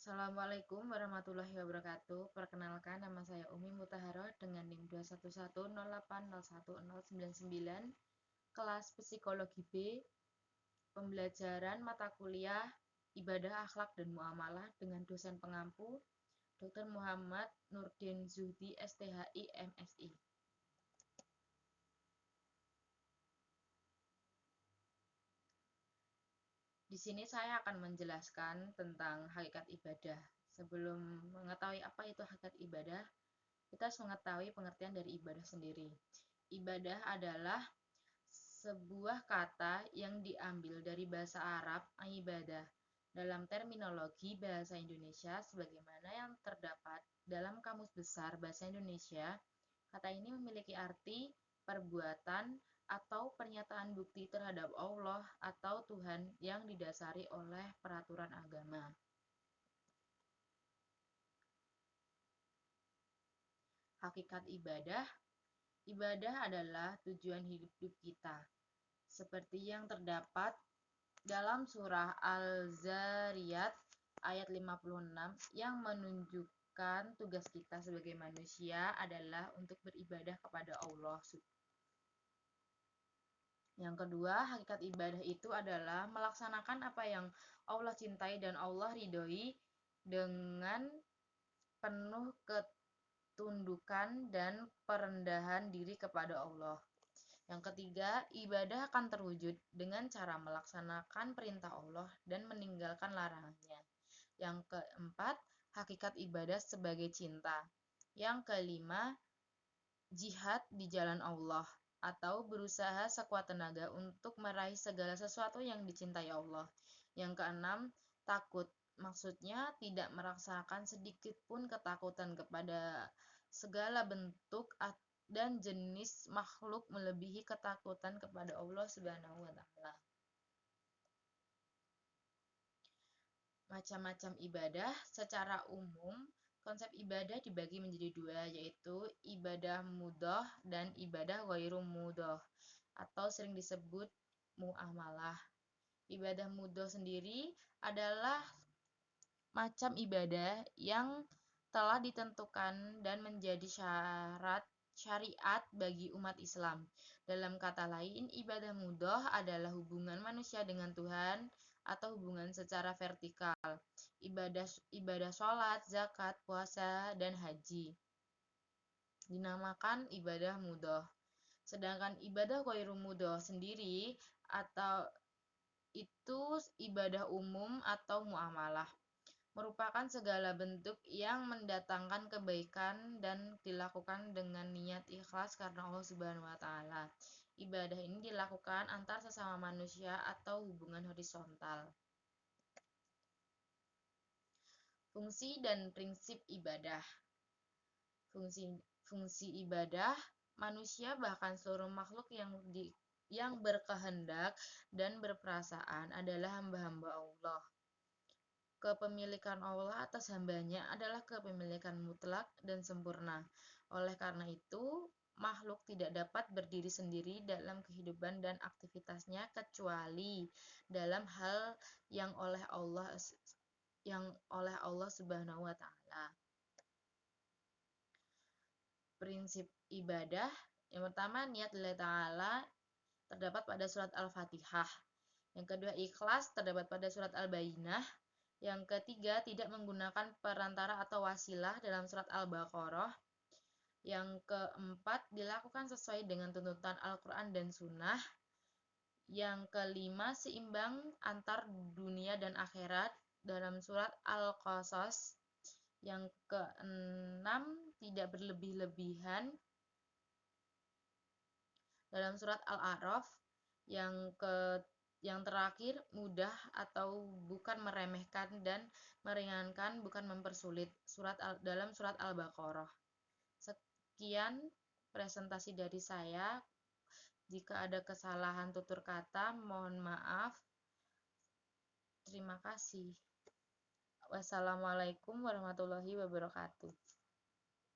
Assalamualaikum warahmatullahi wabarakatuh. Perkenalkan, nama saya Umi Mutahara dengan NIM 21108011099, kelas Psikologi B, pembelajaran mata kuliah Ibadah, Akhlak, dan Muamalah dengan dosen pengampu Dr. Muhammad Nurdin Zuhdi, STHI, MSI. Di sini saya akan menjelaskan tentang hakikat ibadah. Sebelum mengetahui apa itu hakikat ibadah, kita harus mengetahui pengertian dari ibadah sendiri. Ibadah adalah sebuah kata yang diambil dari bahasa Arab ibadah dalam terminologi bahasa Indonesia sebagaimana yang terdapat dalam Kamus Besar Bahasa Indonesia. Kata ini memiliki arti perbuatan atau pernyataan bukti terhadap Allah atau Tuhan yang didasari oleh peraturan agama. Hakikat ibadah adalah tujuan hidup kita, seperti yang terdapat dalam surah Al-Zariyat ayat 56 yang menunjukkan tugas kita sebagai manusia adalah untuk beribadah kepada Allah. Yang kedua, hakikat ibadah itu adalah melaksanakan apa yang Allah cintai dan Allah ridhoi dengan penuh ketundukan dan perendahan diri kepada Allah. Yang ketiga, ibadah akan terwujud dengan cara melaksanakan perintah Allah dan meninggalkan larangannya. Yang keempat, hakikat ibadah sebagai cinta. Yang kelima, jihad di jalan Allah atau berusaha sekuat tenaga untuk meraih segala sesuatu yang dicintai Allah. Yang keenam, takut. Maksudnya tidak merasakan sedikit pun ketakutan kepada segala bentuk dan jenis makhluk melebihi ketakutan kepada Allah Subhanahu wa taala. Macam-macam ibadah secara umum, konsep ibadah dibagi menjadi dua, yaitu ibadah mudhoh dan ibadah ghairu mudhoh atau sering disebut muamalah. Ibadah mudhoh sendiri adalah macam ibadah yang telah ditentukan dan menjadi syarat syariat bagi umat Islam. Dalam kata lain, ibadah mudhoh adalah hubungan manusia dengan Tuhan atau hubungan secara vertikal. Ibadah sholat, zakat, puasa, dan haji dinamakan ibadah mudhoh. Sedangkan ibadah ghairu mudhoh sendiri atau itu ibadah umum atau muamalah, merupakan segala bentuk yang mendatangkan kebaikan dan dilakukan dengan niat ikhlas karena Allah Subhanahu wa taala. Ibadah ini dilakukan antar sesama manusia atau hubungan horizontal. Fungsi dan prinsip ibadah. Fungsi ibadah manusia bahkan seluruh makhluk yang berkehendak dan berperasaan adalah hamba-hamba Allah. Kepemilikan Allah atas hambanya adalah kepemilikan mutlak dan sempurna. Oleh karena itu, makhluk tidak dapat berdiri sendiri dalam kehidupan dan aktivitasnya kecuali dalam hal yang oleh Allah Subhanahu wa taala. Prinsip ibadah yang pertama, niat lillahi ta'ala terdapat pada surat Al-Fatihah. Yang kedua, ikhlas terdapat pada surat Al-Bayyinah. Yang ketiga, tidak menggunakan perantara atau wasilah dalam surat Al-Baqarah. Yang keempat, dilakukan sesuai dengan tuntutan Al-Quran dan Sunnah. Yang kelima, seimbang antar dunia dan akhirat dalam surat Al-Qasas. Yang keenam, tidak berlebih-lebihan dalam surat Al-A'raf. Yang terakhir, mudah atau bukan meremehkan dan meringankan, bukan mempersulit dalam surat Al-Baqarah. Sekian presentasi dari saya. Jika ada kesalahan tutur kata, mohon maaf. Terima kasih. Wassalamualaikum warahmatullahi wabarakatuh.